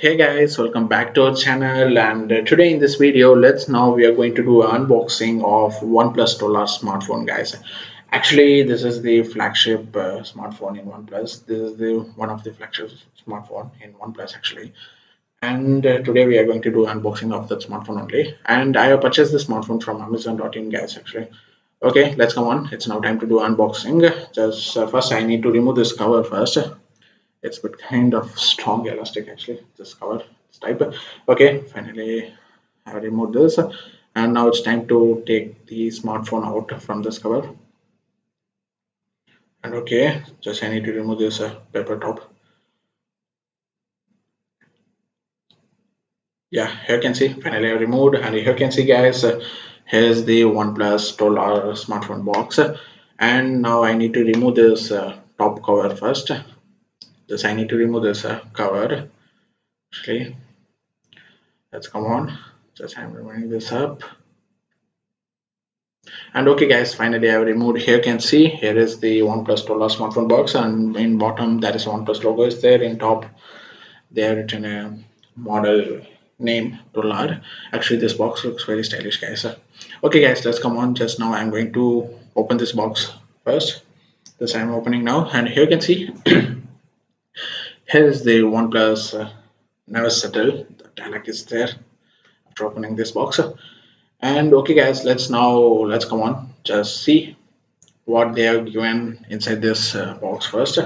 Hey guys, welcome back to our channel, and today in this video we are going to do an unboxing of OnePlus Solar smartphone, guys. Actually, this is the flagship smartphone in OnePlus. This is the one of the flagship smartphone in OnePlus actually. And today we are going to do unboxing of that smartphone only. And I have purchased the smartphone from Amazon.in, guys, actually. Okay, let's come on. It's now time to do unboxing. Just first I need to remove this cover first. It's a bit kind of strong elastic actually, this cover, this type. Okay, finally I removed this, and now it's time to take the smartphone out from this cover. And okay, just I need to remove this paper top. Yeah, here you can see finally I removed, and here you can see, guys, here's the OnePlus 12R smartphone box. And now I need to remove this top cover first. Just I need to remove this cover actually. Let's come on, just I'm removing this up. And okay, guys, finally I have removed. Here you can see, here is the OnePlus 12 smartphone box, and in bottom there is OnePlus logo is there. In top they have written a model name 12. Actually this box looks very stylish, guys. Okay guys, let's come on. Just now I'm going to open this box first. This I'm opening now, and here you can see here is the OnePlus never settle. The dialog is there after opening this box. And okay guys, let's come on, just see what they have given inside this box first.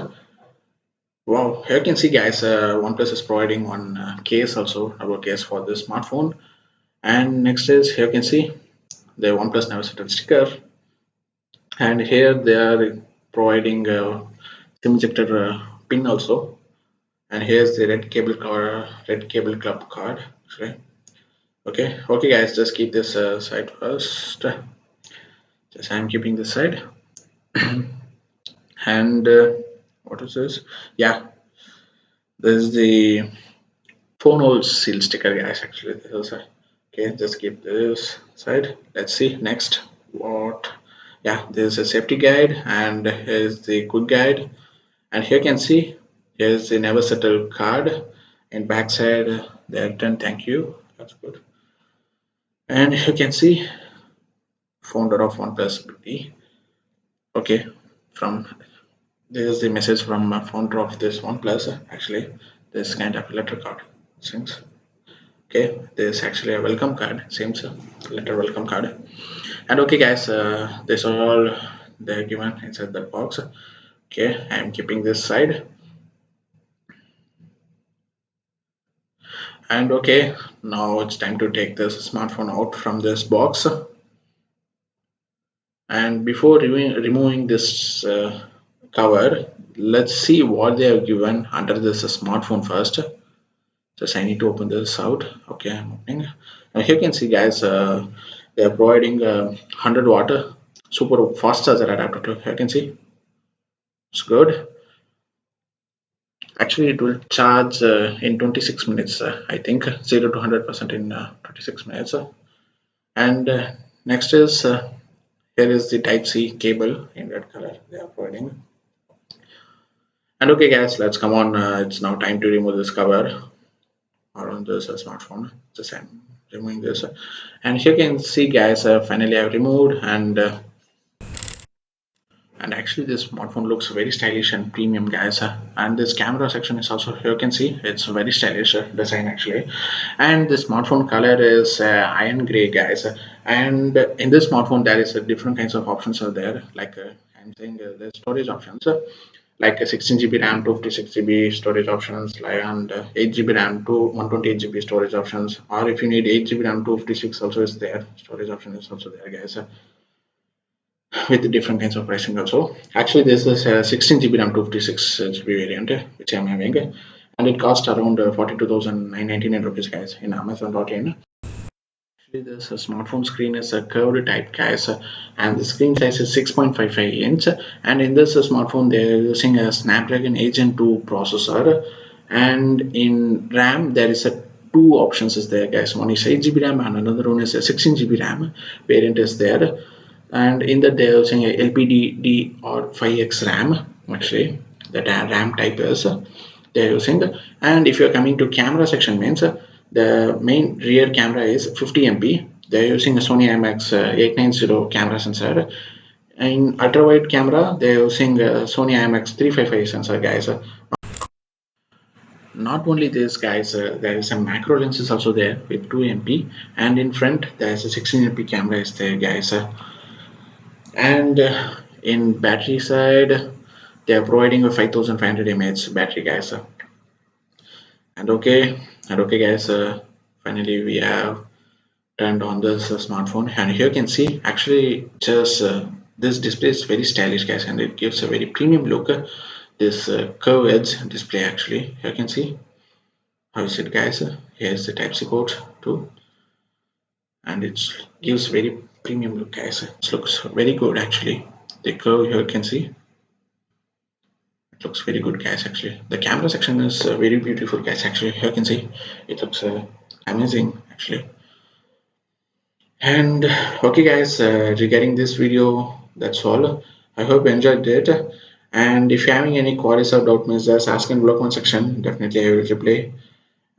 Wow, here you can see, guys, OnePlus is providing one case, also rubber case for this smartphone. And next is, here you can see the OnePlus never settle sticker, and here they are providing a SIM ejector pin also. And here's the red cable club card actually. Okay guys, just keep this side first. Just I'm keeping this side. And what is this? Yeah, this is the phone hole seal sticker, guys, actually. This is okay, just keep this side. Let's see next what. Yeah, there's a safety guide, and here's the quick guide. And here you can see, here's the never settle card. In backside they've written thank you. That's good. And you can see founder of OnePlus BT. Okay, from this is the message from founder of this OnePlus. Actually, this kind of letter card seems. Okay, this is actually a welcome card. Seems a letter welcome card. And okay, guys, this all they're given inside that box. Okay, I'm keeping this side. And okay, now it's time to take this smartphone out from this box. And before removing this cover, let's see what they have given under this smartphone first. Just I need to open this out. Okay, I'm opening. And here you can see, guys, they are providing 100-watt super fast charger adapter too. Here you can see it's good. Actually, it will charge in 26 minutes. I think 0 to 100% in 26 minutes. And next is here is the Type C cable in red color they are providing. And okay, guys, let's come on. It's now time to remove this cover around this smartphone. Just I'm removing this, and here you can see, guys, finally I've removed. And actually this smartphone looks very stylish and premium, guys, and this camera section is also, here you can see, it's a very stylish design actually. And the smartphone color is iron gray, guys. And in this smartphone there is different kinds of options are there, like I'm saying the storage options, like a 16 GB RAM, 256 GB storage options, like, and 8 GB RAM to 128 GB storage options. Or if you need 8 GB RAM, 256 also is there, storage option is also there, guys, with different kinds of pricing also. Actually, this is a 16 GB RAM 256 GB variant, which I'm having, and it costs around 42,999 rupees, guys, in Amazon.in. Actually, this smartphone screen is a curved type, guys, and the screen size is 6.55 inch. And in this smartphone, they are using a Snapdragon 8 Gen 2 processor, and in RAM there is a two options is there, guys. One is 8 GB RAM, and another one is a 16 GB RAM variant is there. And in that they are using a LPDD or 5x RAM, actually that RAM type is. they're using. And if you're coming to camera section means the main rear camera is 50 MP. They're using a Sony IMX 890 camera sensor. In ultra wide camera, they're using Sony IMX 355 sensor, guys. Not only this, guys, there is some macro lenses also there with 2 MP, and in front there's a 16 MP camera is there, guys. And in battery side, they are providing a 5500 mAh battery, guys. And okay, guys. Finally, we have turned on this smartphone, and here you can see actually just this display is very stylish, guys, and it gives a very premium look. This curved edge display actually, here you can see how is it, guys. Here's the Type-C port too, and it gives very premium look, guys. It looks very good actually. The curve here you can see it looks very good, guys. Actually, the camera section is very beautiful, guys. Actually, here you can see it looks amazing actually. And okay, guys, regarding this video, that's all. I hope you enjoyed it. And if you're having any queries or doubt, means just ask in blog comment section. Definitely I will reply.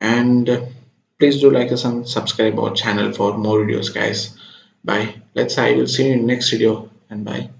And please do like us and subscribe our channel for more videos, guys. Bye. I will see you in next video, and bye.